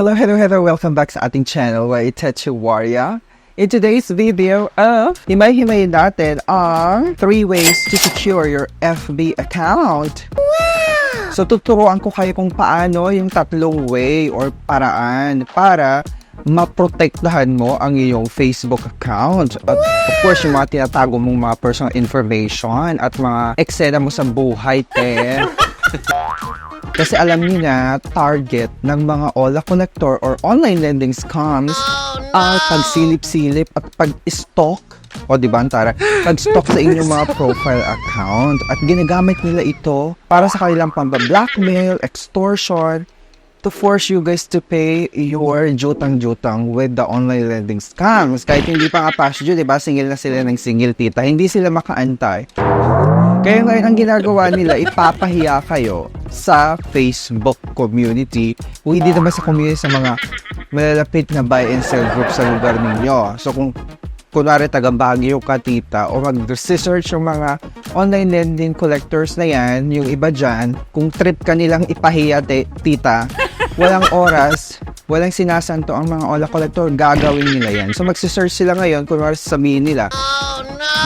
Hello, welcome back sa ating channel, Waitechi Warrior. In today's video, himay-himay natin ang 3 ways to secure your FB account. Wow! So, tuturuan ko kayo kung paano yung 3 way or paraan para maprotektahan mo ang iyong Facebook account. At of course, yung mga tinatago mong mga personal information at mga eksena mo sa buhay, Kasi alam niyo na, target ng mga OLA collector or online lending scams ang pagsilip-silip at pag-stalk, o diba, Antara? Pag-stalk sa inyong mga profile account. At ginagamit nila ito para sa kanilang pamba-blackmail, extortion, to force you guys to pay your jutang-jutang with the online lending scams. Kahit hindi pa nga past due, diba? Singil na sila ng singil, tita. Hindi sila makaantay. Kaya ngayon, ang ginagawa nila, ipapahiya kayo sa Facebook community. Kung hindi naman sa community, sa mga malalapit na buy and sell group sa lugar ninyo. So, kung kunwari taga-Baguio ka, tita, o mag-research yung mga online lending collectors na yan, yung iba dyan, kung trip ka nilang ipahiya, tita, walang oras, walang sinasanto ang mga OLA collector, gagawin nila yan. So, magsisearch sila ngayon, kunwari sabihin nila,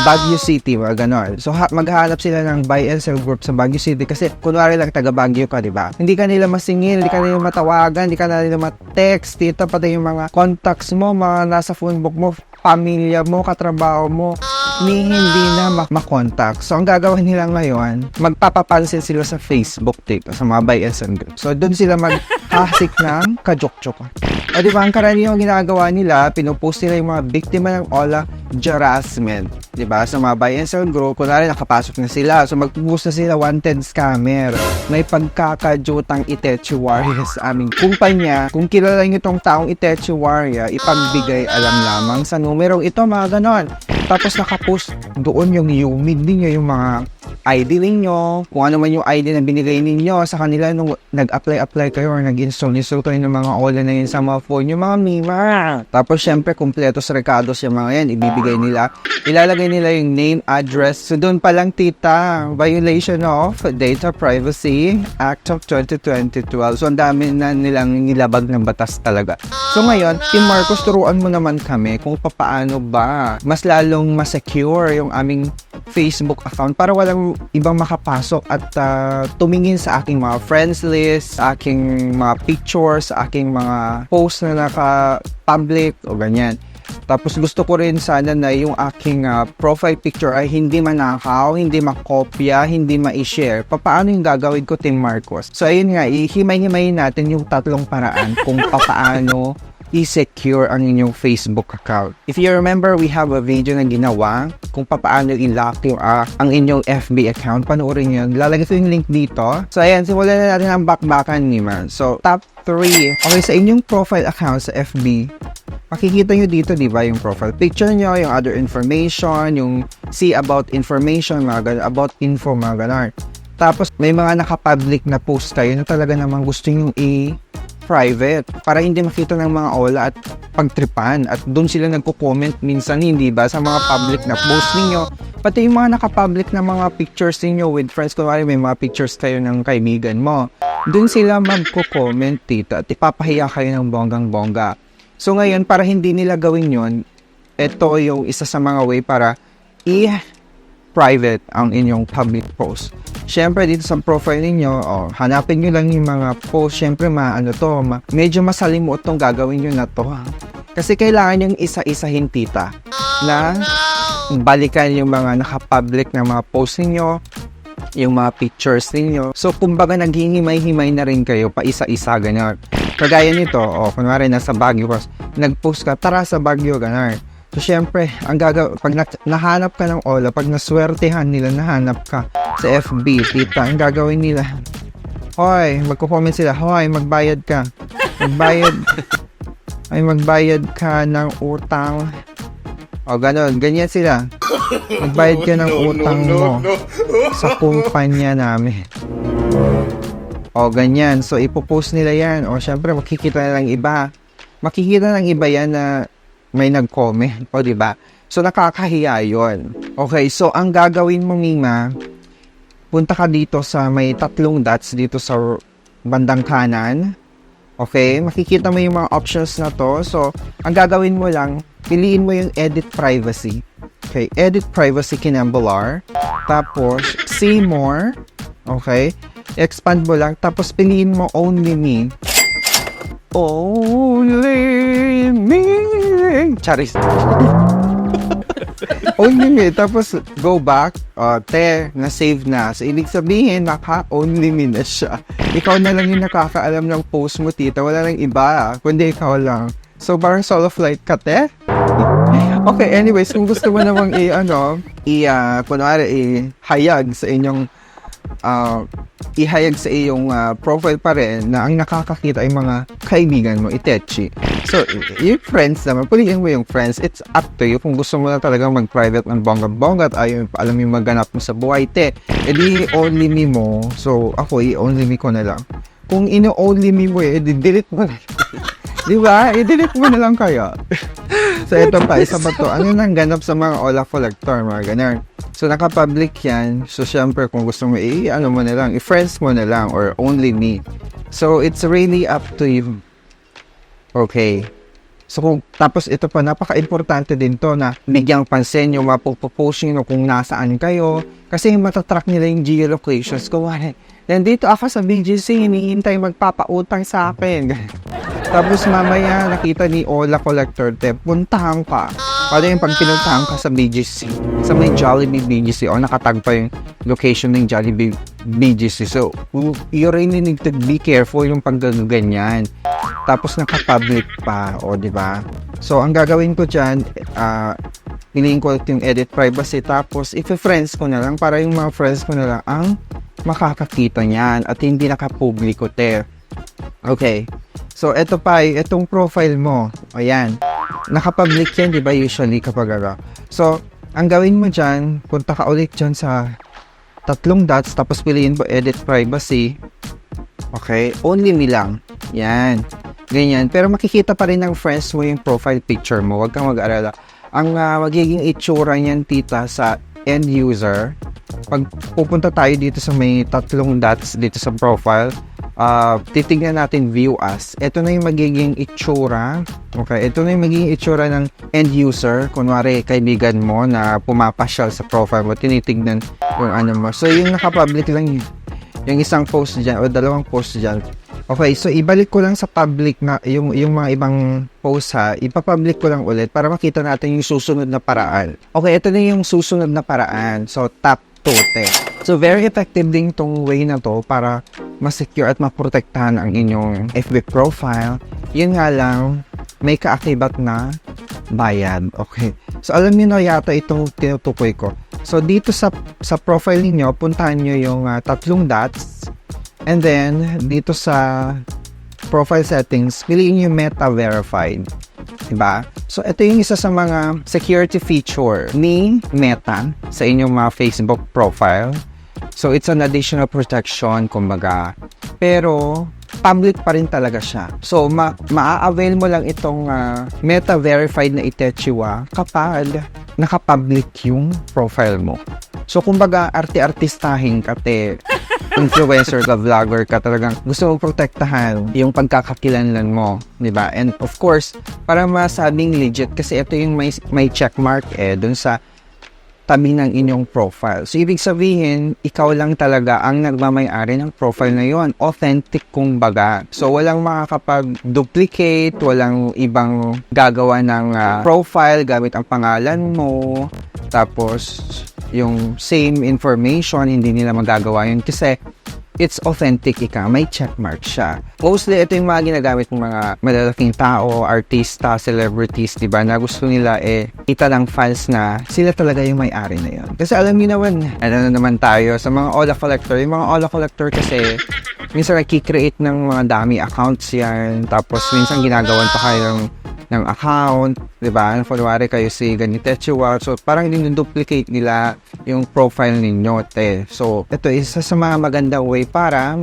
Baguio City, mga ganon. So, maghahanap sila ng buy and sell group sa Baguio City kasi kunwari lang taga Baguio ka, diba? Hindi ka nila masingil, hindi ka nila matawagan, hindi ka nila ma-text, tita, pati yung mga contacts mo, mga nasa phone book mo, pamilya mo, katrabaho mo, hindi na makontak. So, ang gagawin nila ngayon, magpapapansin sila sa Facebook, tita, sa mga buy and sell group. So, doon sila maghahasik ng kajok-chok. O, diba, ang karaniwang ginagawa nila, pinupost nila yung mga biktima ng OLA harassment. Diba? Sa mga buy and sell group, kunwari nakapasok na sila. So, mag-post na sila, wanted scammer. May pagkakajutang Itechi Warrior sa aming kumpanya. Kung kilala nyo itong taong Itechi Warrior, ipagbigay alam lamang sa numerong ito, mga ganon. Tapos nakapost doon yung humid ninyo, yung mga ID ninyo, kung ano man yung ID na binigay ninyo sa kanila nung nag-apply kayo or nag-install kayo ng mga OLA na yun sa mga phone, yung mga mima. Tapos syempre, kumpleto sa recados yung mga yan, ibibigay nila. Ilalagay nila yung name, address. So doon pa lang, tita, violation of Data Privacy Act of 2012. So ang dami na nilang nilabag ng batas talaga. So ngayon, Team Marcos, turuan mo naman kami kung paano ba mas lalong masecure yung aming Facebook account para walang ibang makapasok at tumingin sa aking mga friends list, sa aking mga pictures, sa aking mga posts na naka-public o ganyan. Tapos gusto ko rin sana na yung aking profile picture ay hindi manakaw, hindi makopya, hindi ma-share. Paano yung gagawin ko, Team Marcos? So ayun nga, ihimay-himayin natin yung 3 paraan kung paano i-secure ang inyong Facebook account. If you remember, we have a video na ginawa kung paano i-lock yung, ang inyong FB account. Panoorin yun. Lalagay ko yung link dito. So, ayan. Simulan na natin ang bakbakan ni man. So, top 3. Okay, sa inyong profile account sa FB, makikita nyo dito, di ba, yung profile picture nyo, yung other information, yung see about information, mga ganun, about info, mga ganun. Tapos, may mga nakapublic na post kayo na talaga namang gusto nyo private para hindi makita ng mga OLA at pagtripan at doon sila nagko-comment minsan, hindi ba, sa mga public na post ninyo, pati yung mga nakapublic na mga pictures ninyo with friends. Kunwari may mga pictures kayo ng kaibigan mo, doon sila magko-comment, tita, at ipapahiya kayo ng bonggang-bongga. So ngayon, para hindi nila gawin yon, ito yung isa sa mga way para private ang inyong public post. Siyempre, dito sa profile ninyo, hanapin nyo lang yung mga post. Siyempre, medyo masalimuot tong gagawin nyo na to. Kasi kailangan yung isa-isahin, tita, na balikan yung mga nakapublic na mga post ninyo, yung mga pictures ninyo. So, kumbaga, naghihimay-himay na rin kayo pa isa-isa, ganyan. Kagaya nito, kunwari, nasa Baguio, nag-post ka, tara sa Baguio, ganyan. So, syempre, pag nahanap ka ng OLA, pag naswertehan nila, nahanap ka sa FB, tita, ang gagawin nila, hoy, magko-comment sila, hoy, magbayad ka. Magbayad ka ng utang. O, ganyan sila. Magbayad ka ng utang mo sa kumpanya namin. O, ganyan. So, ipopost nila yan. O, syempre, makikita na ng iba. Makikita ng iba yan na may nag-comment, o diba? So, nakakahiya yun. Okay, so, ang gagawin mo, Mima, punta ka dito sa may 3 dots dito sa bandang kanan. Okay? Makikita mo yung mga options na to. So, ang gagawin mo lang, piliin mo yung edit privacy. Okay? Edit privacy kinambular. Tapos, see more. Okay? Expand mo lang. Tapos, piliin mo only me. Only me. Charis. Only me. Tapos, go back. Na-save na. So, ibig sabihin, only me na siya. Ikaw na lang yung nakakaalam ng post mo, tita. Wala nang iba, kundi ikaw lang. So, parang solo flight ka, te? Okay, anyways, kung gusto mo namang kunwari, ihayag sa inyong profile pa rin na ang nakakakita ay mga kaibigan mo, itechi. So, yung friends naman, piliin mo yung friends. It's up to you. Kung gusto mo na talagang mag-private ng bongga-bongga at ayaw alam yung maganap mo sa buhay, te, edi only me mo. So, ako, i-only me ko na lang. Kung ino-only me mo, delete mo na. Di ba? I-delete mo na lang kaya. So, ito pa, isa pa to. Ano nang ganap sa mga Ola collector, mga ganun. So, naka-public yan. So, syempre, kung gusto mo, ano mo na lang, i-friends mo na lang, or only me. So, it's really up to you. Okay. So, tapos ito pa, napaka-importante din to na bigyang pansin yung mapupost nyo kung nasaan kayo. Kasi matatrack nila yung geolocations ko. Nandito ako sa BGC, hinihintay magpapautang sa akin. Tapos mamaya nakita ni Ola Collector, puntahan ka. Paano yung pag pinuntahan ka sa BGC? Sa may Jollibee BGC o nakatag pa yung location ng Jollibee BGC. So, you really need to be careful yung pag ganyan. Tapos naka-public pa, o di ba? So, ang gagawin ko dyan, piliin ko yung edit privacy. Tapos, if-friends ko na lang para yung mga friends ko na lang ang makakakita niyan at hindi nakapubliko, te. Okay. So, eto pa, itong profile mo. Ayan. Nakapublic yan, di ba, usually kapag So, ang gawin mo dyan, punta ka ulit dyan sa 3 dots, tapos piliin mo edit privacy. Okay. Only me lang. Yan. Ganyan. Pero makikita pa rin ng friends mo yung profile picture mo. Huwag kang mag-alala. Ang magiging itsura niyan, tita, sa end user, pag pupunta tayo dito sa may 3 dots dito sa profile, titignan natin view as. Ito na yung magiging itsura. Okay, ito na yung magiging itsura ng end user. Kunwari, kaibigan mo na pumapasyal sa profile mo, tinitignan yung ano mo. So, yung nakapublic lang yung isang post dyan o 2 post dyan. Okay, so ibalik ko lang sa public na yung mga ibang post ha. Ipapublic ko lang ulit para makita natin yung susunod na paraan. Okay, ito na yung susunod na paraan. So, tap to, te. So, very effective din tong way na to para ma-secure at maprotektahan ang inyong FB profile. Yun nga lang, may kaakibat na bayad. Okay. So, alam niyo na yata itong tinutukoy ko. So, dito sa profile niyo, puntahan niyo yung 3 dots. And then, dito sa profile settings, piliin niyo Meta Verified. Diba? So, ito yung isa sa mga security feature ni Meta sa inyong mga Facebook profile. So, it's an additional protection, kumbaga. Pero, public pa rin talaga siya. So, ma-avail mo lang itong Meta Verified na Itechiwa kapag naka-public yung profile mo. So, kumbaga, arte-artistahin ka, te. Influencer ka, vlogger ka, talagang gusto mong protektahan yung pagkakakilanlan mo, di ba? And of course, para masabing legit, kasi ito yung may checkmark dun sa tabi ng inyong profile. So, ibig sabihin, ikaw lang talaga ang nagmamay-ari ng profile na yon. Authentic kumbaga. So, walang makakapag-duplicate, walang ibang gagawa ng profile gamit ang pangalan mo. Tapos, yung same information, hindi nila magagawa yun kasi it's authentic ika, may checkmark siya. Mostly, ito yung mga ginagamit ng mga malalaking tao, artista, celebrities, diba, na gusto nila kita ng files na sila talaga yung may-ari na yun. Kasi alam niyo naman, ano na naman tayo sa mga Ola Collector. Yung mga Ola Collector kasi, minsan nag-create ng mga dami accounts yan, tapos minsan ginagawan pa kayo ng account, diba? Kunwari kayo si Ganitechiwa, so parang dinuduplicate nila yung profile ninyo, te. So, ito isa sa mga magandang way para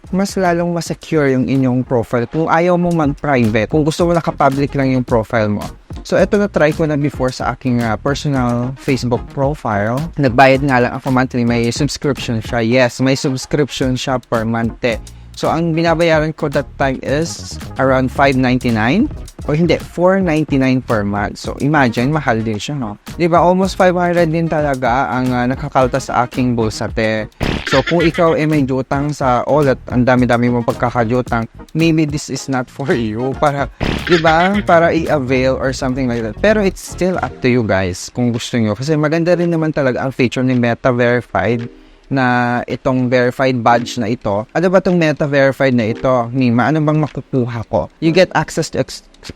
mas lalong ma-secure yung inyong profile kung ayaw mo mag-private, kung gusto mo naka-public lang yung profile mo. So, ito na-try ko na before sa aking personal Facebook profile. Nagbayad nga lang ako monthly, may subscription siya. Yes, may subscription siya per month, te. So, ang binabayaran ko that time is around $5.99 o hindi, $4.99 per month. So, imagine, mahal din siya, no? Diba, almost 500 din talaga ang nakakaltas sa aking bulsa, te. So, kung ikaw may utang sa OLED, ang dami-dami mong pagkakajutang, maybe this is not for you. Para, diba? Para i-avail or something like that. Pero it's still up to you guys kung gusto nyo. Kasi maganda rin naman talaga ang feature ni Meta Verified na itong verified badge na ito. Ano ba itong Meta Verified na ito, Nima? Ano bang makukuha ko? You get access to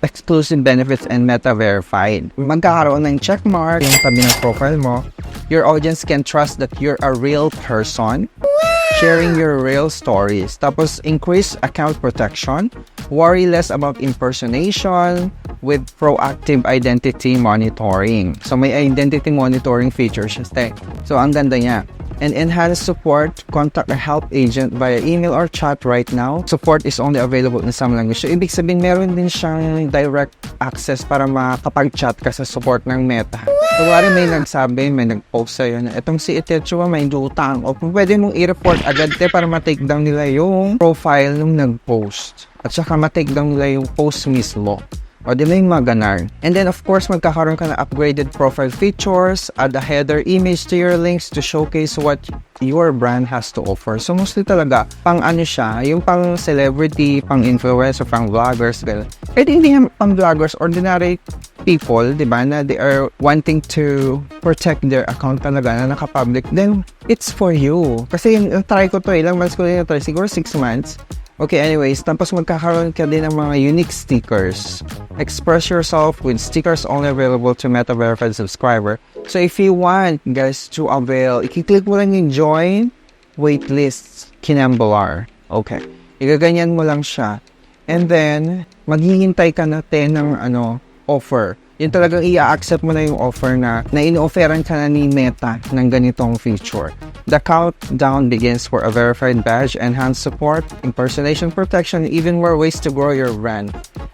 exclusive benefits and Meta Verified. Magkakaroon ng checkmark yung tabi ng profile mo. Your audience can trust that you're a real person, sharing your real stories. Tapos, increase account protection, worry less about impersonation with proactive identity monitoring. So, may identity monitoring features siya. So, ang ganda niya. And enhanced support, contact a help agent via email or chat right now. Support is only available in some language. So, ibig sabihin, meron din siyang direct access para makapag-chat ka sa support ng Meta. So, may nagsabi, may nag-post sa'yo na itong si Itechua may utang. O pwede mong i-report agad para ma-take down nila yung profile nung nag-post. At saka ma-take down nila yung post mismo. O di ba yung mga ganar. And then of course, magkakaroon ka ng upgraded profile features, add a header image to your links to showcase what your brand has to offer. So mostly talaga, pang ano siya, yung pang celebrity, pang influencer, pang vloggers, gano'n. Pwede hindi pang vloggers, ordinary people, di ba, na they are wanting to protect their account talaga na naka-public, then it's for you. Kasi yung try ko to, ilang months ko rin na-try, siguro 6 months. Okay, anyways, tapos magkakaroon ka din ng mga unique stickers. Express yourself with stickers only available to Meta Verified subscriber. So if you want, guys, to avail, i-click mo lang yung join waitlist Kinambolar. Okay. Igaganyan mo lang siya. And then, maghihintay ka natin ng offer. Yun talagang i-accept mo na yung offer na in-offeran ka na ni Meta ng ganitong feature. The countdown begins for a verified badge, enhanced support, impersonation protection, even more ways to grow your brand.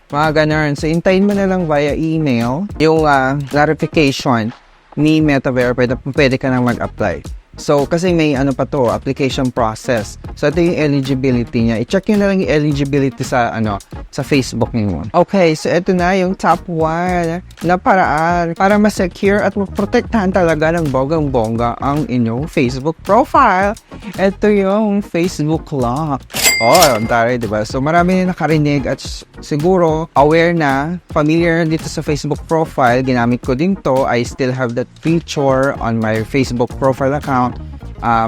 Mga ganun. So, intayin mo na lang via email yung clarification ni Meta Verified na pwede ka nang mag-apply. So, kasi may application process. So, ito yung eligibility niya. I-check nyo na lang yung eligibility sa, sa Facebook niyo. Okay, so ito na yung top 1 na paraan para ma-secure at ma-protektahan talaga ng bonggang-bongga ang inyong Facebook profile. Ito yung Facebook Lock. Oh, tari, diba? So, marami na nakarinig at siguro aware na, familiar dito sa Facebook profile. Ginamit ko din to. I still have that feature on my Facebook profile account.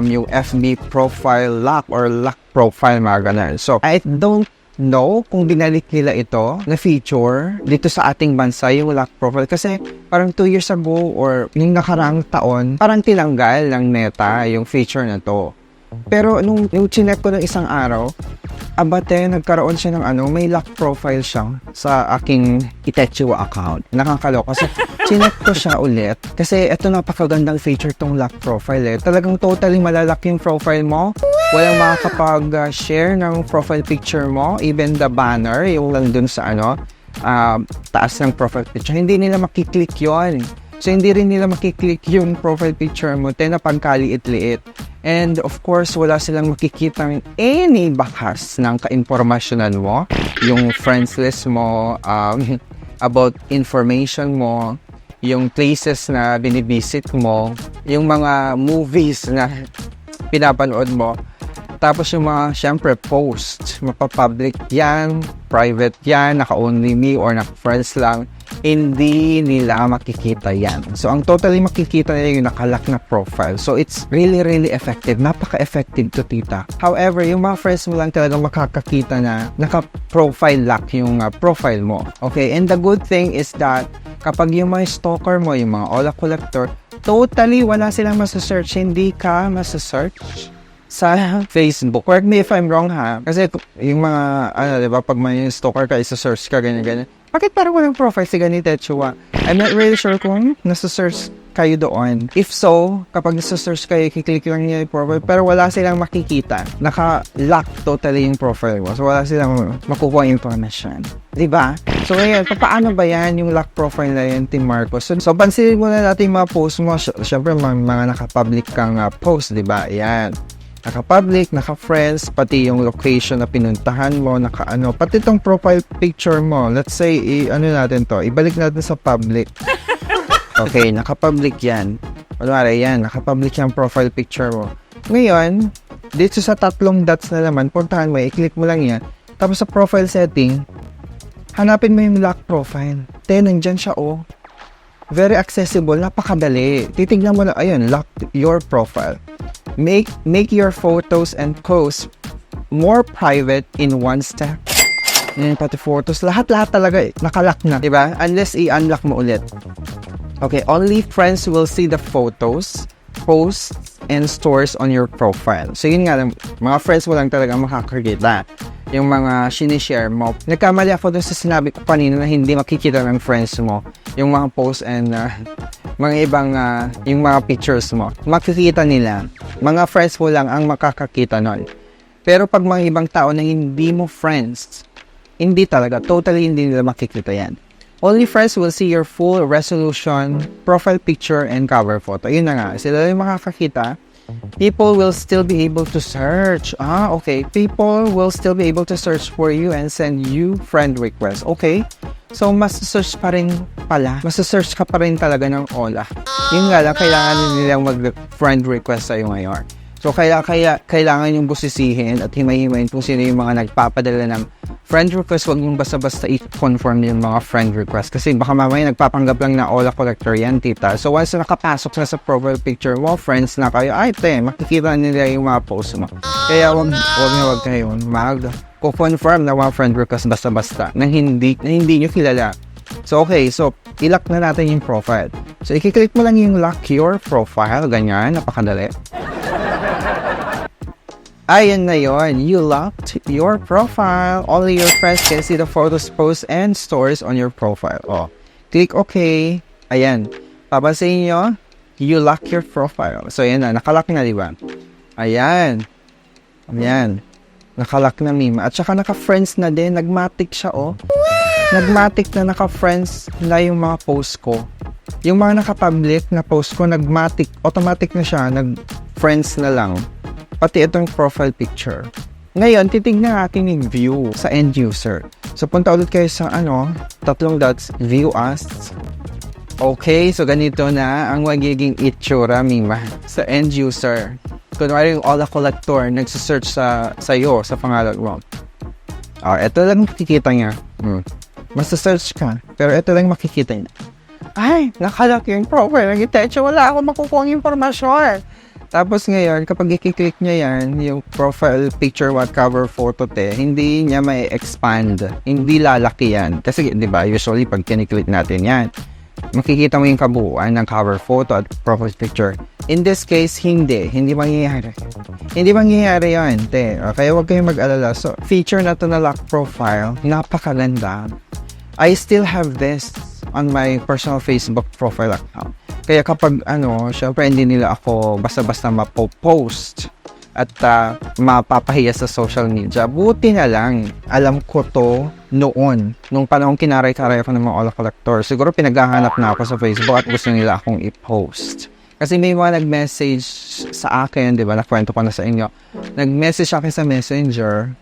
Yung FB profile lock or lock profile, mga ganun. So, I don't know kung binalik nila ito na feature dito sa ating bansa, yung lock profile. Kasi parang 2 years ago or yung nakarang taon, parang tinanggal ng Meta yung feature na to. Pero nung chinek ko ng isang araw, abate, nagkaroon siya ng may lock profile siya sa aking Itechua account. Nakakaloka. So, chinek ko siya ulit. Kasi ito napakagandang feature tong lock profile. Talagang totally malalak yung profile mo. Walang makakapag-share ng profile picture mo. Even the banner, yung lang dun sa taas ng profile picture. Hindi nila makiklik yon. So, hindi rin nila makiklik yung profile picture mo. Na pagkaliit-liit. And of course, wala silang makikita ng any bakas ng kainformasyonan mo, yung friends list mo, about information mo, yung places na binivisit mo, yung mga movies na pinapanood mo, tapos yung mga, syempre, post, mapapublic yan, private yan, naka-only me or naka-friends lang, hindi nila makikita yan. So, ang totally makikita nila yung nakalock na profile. So, it's really, really effective. Napaka-effective to, tita. However, yung mga friends mo lang talagang makakakita na naka-profile lock yung profile mo. Okay? And the good thing is that kapag yung mga stalker mo, yung mga Ola collector, totally wala silang masasearch. Hindi ka masasearch sa Facebook. Correct me if I'm wrong, ha? Kasi yung mga, diba, pag may stalker ka, isa-search ka, ganyan-ganyan. Bakit parang walang profile si ganito, Chua? I'm not really sure kung nasa-search kayo doon. If so, kapag nasa-search kayo, kiklik lang niya yung profile, pero wala silang makikita. Naka-lock totally yung profile mo. So, wala silang makukuha information. Diba? So, ngayon, paano ba yan yung lock profile na yan, Team Marcos? So, pansinin muna natin yung mga post mo. Siyempre, mga naka-public kang post, diba? Ayan. Naka-public, naka-friends, pati yung location na pinuntahan mo, pati itong profile picture mo. Let's say, ibalik natin sa public. Okay, naka-public yan. Kunwari yan, naka-public yung profile picture mo. Ngayon, dito sa 3 dots na naman, puntahan mo, i-click mo lang yan. Tapos sa profile setting, hanapin mo yung lock profile. Nandyan siya, Very accessible, napakadali. Titignan mo na, ayun, lock your profile. Make your photos and posts more private in one step. Yan, pati photos. Lahat talaga nakalock na, diba? Unless i-unlock mo ulit. Okay, only friends will see the photos, posts, and stores on your profile. So yun nga lang, mga friends mo lang talaga makakakita. Yung mga sinishare mo. Nagkamali ako dun sa sinabi ko kanina na hindi makikita ng friends mo yung mga posts and mga ibang yung mga pictures mo. Makikita nila. Mga friends mo lang ang makakakita nun. Pero pag mga ibang tao na hindi mo friends, hindi talaga. Totally hindi nila makikita yan. Only friends will see your full resolution, profile picture, and cover photo. Yun na nga. Sila yung makakakita. People will still be able to search. Okay. People will still be able to search for you and send you friend requests. Okay. So, mas-search pa rin pala. Mas-search ka pa rin talaga ng Ola. Yun nga lang, kailangan nilang mag-friend request sa'yo ngayon. So, kailangan yung busisihin at himay-himayin kung sino yung mga nagpapadala ng friend request. Huwag mong basta-basta i-confirm yung mga friend request. Kasi baka mamaya nagpapanggap lang na Ola collector yan, tita. So, once na nakapasok na sa profile picture mo, friends na kayo, makikita nila yung mga post mo. Kaya wag kayo mag-confirm na mga friend request basta-basta na hindi nyo kilala. So, okay. So, i-lock na natin yung profile. So, i-click mo lang yung lock your profile. Ganyan. Napakadali. Ayan na yun. You locked your profile. Only your friends can see the photos, posts, and stories on your profile. Click OK. Ayan. Papansin nyo, you lock your profile. So, ayan na. Nakalock na, di ba? Ayan. Nakalock na, Mima. At saka naka-friends na din. Nagmatic siya, Nagmatic na naka-friends na yung mga post ko. Yung mga naka-public na post ko, nagmatic. Automatic na siya. Nag-friends na lang. Pati itong profile picture. Ngayon, titignan natin yung view sa end user. So, punta ulit kayo sa 3 dots, view as. Okay, so ganito na ang magiging itsura, Mima, sa end user. Kunwari yung Ola collector, nagsasearch sa'yo, sa pangalan mo. Ito lang makikita niya. Masa-search ka, pero ito lang makikita niya. Nakalock yung profile. Wala akong makukuha ng informasyon. Tapos ngayon, kapag i-click niya yan, yung profile picture, cover photo, hindi niya may expand. Hindi lalaki yan. Kasi, di ba, usually, pag kiniklik natin yan, makikita mo yung kabuuan ng cover photo at profile picture. In this case, hindi mangyayari. Hindi mangyayari yan, Kaya huwag kayong mag-alala. So, feature na to na lock profile, napakaganda. I still have this on my personal Facebook profile account. Kaya kapag syempre hindi nila ako basta-basta mapopost at mapapahiya sa social media. Buti na lang, alam ko to nung panahon kinaray-karay ako ng mga Ola collector. Siguro pinaghahanap na ako sa Facebook at gusto nila akong i-post. Kasi may mga nag-message sa akin, di ba, nakwento ko na sa inyo. Nag-message sa akin sa Messenger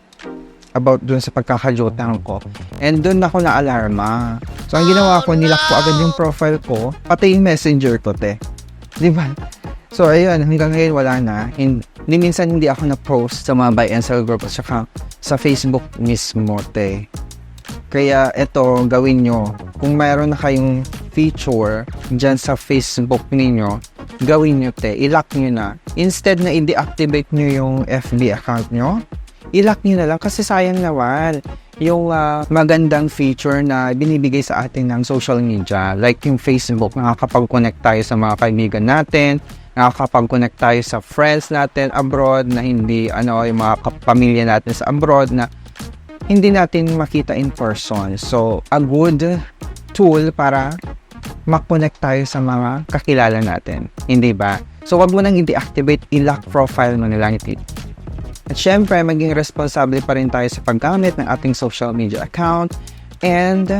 about dun sa pagkakajotang ko. And dun ako na-alarma. So, ang ginawa ko, nilock ko agad yung profile ko, pati yung messenger ko, Di ba? So, ayun, hanggang ngayon wala na. Minsan hindi ako na-post sa mga buy and sell group at saka sa Facebook mismo, Kaya, eto, gawin nyo. Kung mayroon na kayong feature dyan sa Facebook ninyo, gawin nyo, i-lock nyo na. Instead na i-deactivate nyo yung FB account nyo, i-lock nyo na lang kasi sayang naman yung magandang feature na binibigay sa atin ng social media. Like yung Facebook, nakakapag-connect tayo sa mga kaibigan natin, nakakapag-connect tayo sa friends natin abroad na hindi, yung mga pamilya natin sa abroad na hindi natin makita in person. So, a good tool para mag-connect tayo sa mga kakilala natin. Hindi ba? So, wag mo nang i-deactivate, i-lock profile mo nila ito. At syempre, maging responsable pa rin tayo sa paggamit ng ating social media account and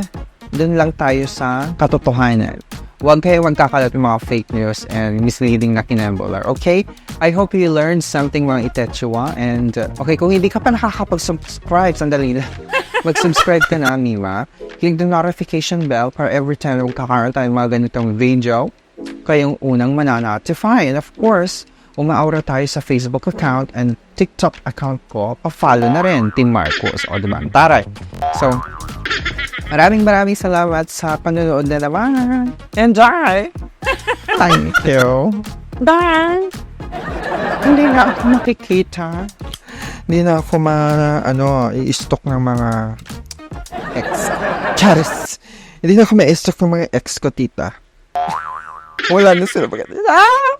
dun lang tayo sa katotohanan. Huwag kayo magkakalat ng mga fake news and misleading na kinembler, okay? I hope you learned something mga Itechua. And, okay, kung hindi ka pa nakakapag-subscribe, sandali na. Mag-subscribe ka na, Mima. Click the notification bell para every time na magkakaroon tayo ng mga ganitong video, kayong unang mananotify. And of course, umaura tayo sa Facebook account and TikTok account ko, pa-follow na rin, Team Marcos. O, diba? Taray. So, maraming salamat sa panonood na naman. Enjoy! Thank you. Bye! Hindi na ako makikita. Hindi na ako i-stock ng mga ex. Charis! Hindi na ako ma-stock ng mga ex ko, tita. Wala na sila. Ah!